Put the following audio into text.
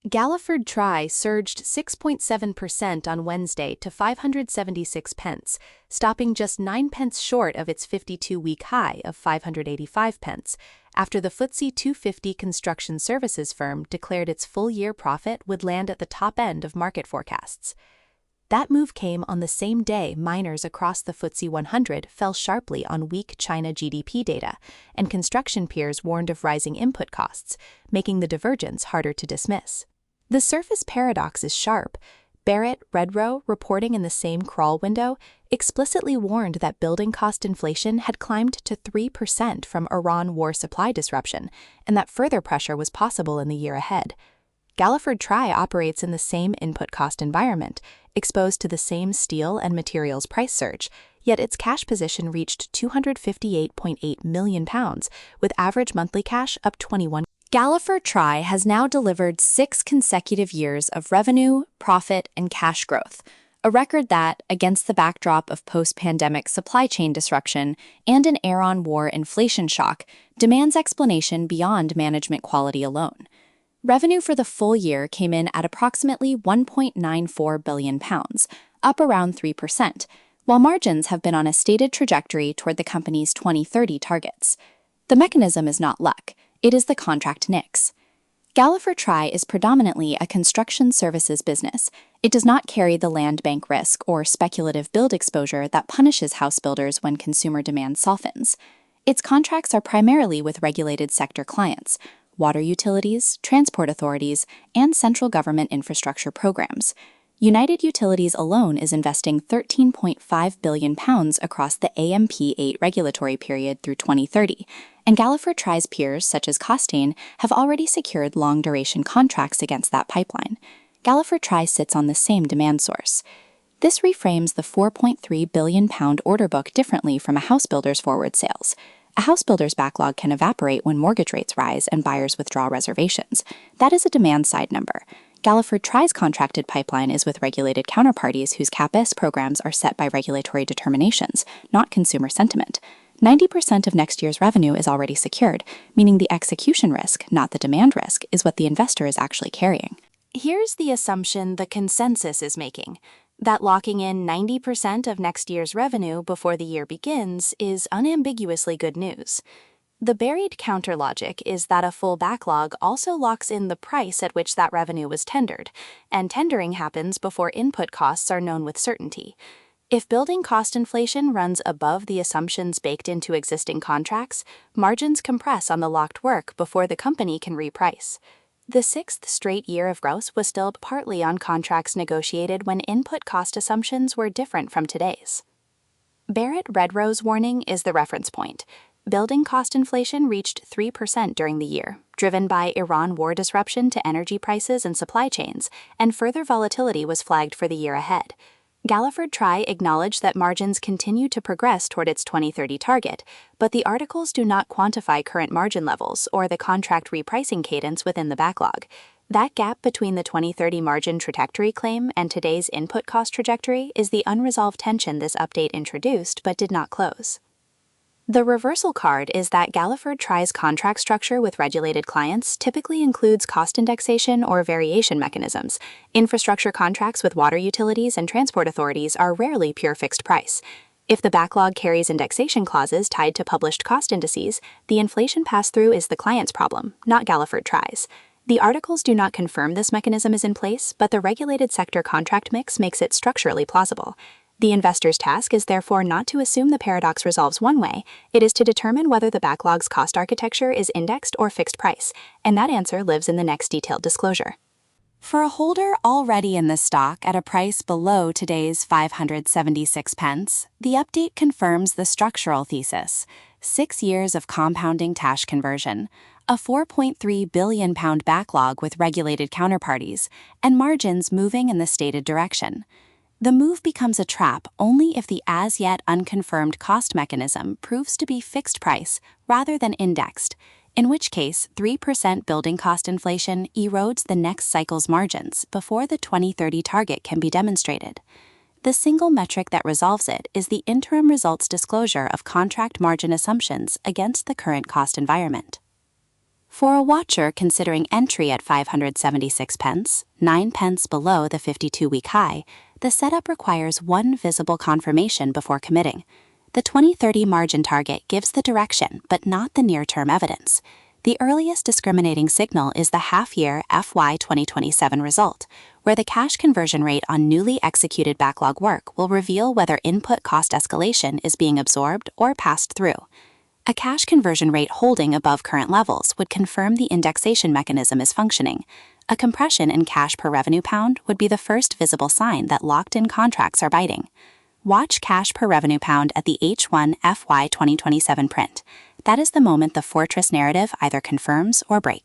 Galliford Try surged 6.7% on Wednesday to 576 pence, stopping just 9 pence short of its 52-week high of 585 pence, after the FTSE 250 construction services firm declared its full-year profit would land at the top end of market forecasts. That move came on the same day miners across the FTSE 100 fell sharply on weak China GDP data, and construction peers warned of rising input costs, making the divergence harder to dismiss. The surface paradox is sharp. Barratt Redrow, reporting in the same crawl window, explicitly warned that building cost inflation had climbed to 3% from Iran war supply disruption, and that further pressure was possible in the year ahead. Galliford Try operates in the same input cost environment, exposed to the same steel and materials price surge, yet its cash position reached £258.8 million, with average monthly cash up 21%. Galliford Try has now delivered 6 consecutive years of revenue, profit, and cash growth, a record that, against the backdrop of post-pandemic supply chain disruption and an Iran war inflation shock, demands explanation beyond management quality alone. Revenue for the full year came in at approximately £1.94 billion, up around 3%, while margins have been on a stated trajectory toward the company's 2030 targets. The mechanism is not luck. It is the contract mix. Galliford Try is predominantly a construction services business. It does not carry the land bank risk or speculative build exposure that punishes house builders when consumer demand softens. Its contracts are primarily with regulated sector clients, water utilities, transport authorities, and central government infrastructure programs. United Utilities alone is investing £13.5 billion across the AMP8 regulatory period through 2030, and Galliford Try's peers, such as Costain, have already secured long-duration contracts against that pipeline. Galliford Try sits on the same demand source. This reframes the £4.3 billion order book differently from a house builder's forward sales. A house builder's backlog can evaporate when mortgage rates rise and buyers withdraw reservations. That is a demand-side number. Galliford Try's contracted pipeline is with regulated counterparties whose CapEx programs are set by regulatory determinations, not consumer sentiment. 90% of next year's revenue is already secured, meaning the execution risk, not the demand risk, is what the investor is actually carrying. Here's the assumption the consensus is making, that locking in 90% of next year's revenue before the year begins is unambiguously good news. The buried counter-logic is that a full backlog also locks in the price at which that revenue was tendered, and tendering happens before input costs are known with certainty. If building cost inflation runs above the assumptions baked into existing contracts, margins compress on the locked work before the company can reprice. The 6th straight year of growth was still partly on contracts negotiated when input cost assumptions were different from today's. Barratt Redrow's warning is the reference point. Building cost inflation reached 3% during the year, driven by Iran war disruption to energy prices and supply chains, and further volatility was flagged for the year ahead. Galliford Try acknowledged that margins continue to progress toward its 2030 target, but the articles do not quantify current margin levels or the contract repricing cadence within the backlog. That gap between the 2030 margin trajectory claim and today's input cost trajectory is the unresolved tension this update introduced but did not close. The reversal card is that Galliford Try's contract structure with regulated clients typically includes cost indexation or variation mechanisms. Infrastructure contracts with water utilities and transport authorities are rarely pure fixed price. If the backlog carries indexation clauses tied to published cost indices, the inflation pass-through is the client's problem, not Galliford Try's. The articles do not confirm this mechanism is in place, but the regulated sector contract mix makes it structurally plausible. The investor's task is therefore not to assume the paradox resolves one way, it is to determine whether the backlog's cost architecture is indexed or fixed price, and that answer lives in the next detailed disclosure. For a holder already in the stock at a price below today's 576 pence, the update confirms the structural thesis: 6 years of compounding cash conversion, a £4.3 billion backlog with regulated counterparties, and margins moving in the stated direction. The move becomes a trap only if the as-yet unconfirmed cost mechanism proves to be fixed price rather than indexed, in which case 3% building cost inflation erodes the next cycle's margins before the 2030 target can be demonstrated. The single metric that resolves it is the interim results disclosure of contract margin assumptions against the current cost environment. For a watcher considering entry at 576 pence, 9 pence below the 52-week high, the setup requires one visible confirmation before committing. The 2030 margin target gives the direction but not the near-term evidence. The earliest discriminating signal is the half-year FY 2027 result, where the cash conversion rate on newly executed backlog work will reveal whether input cost escalation is being absorbed or passed through. A cash conversion rate holding above current levels would confirm the indexation mechanism is functioning. A compression in cash per revenue pound would be the first visible sign that locked-in contracts are biting. Watch cash per revenue pound at the H1 FY 2027 print. That is the moment the fortress narrative either confirms or breaks.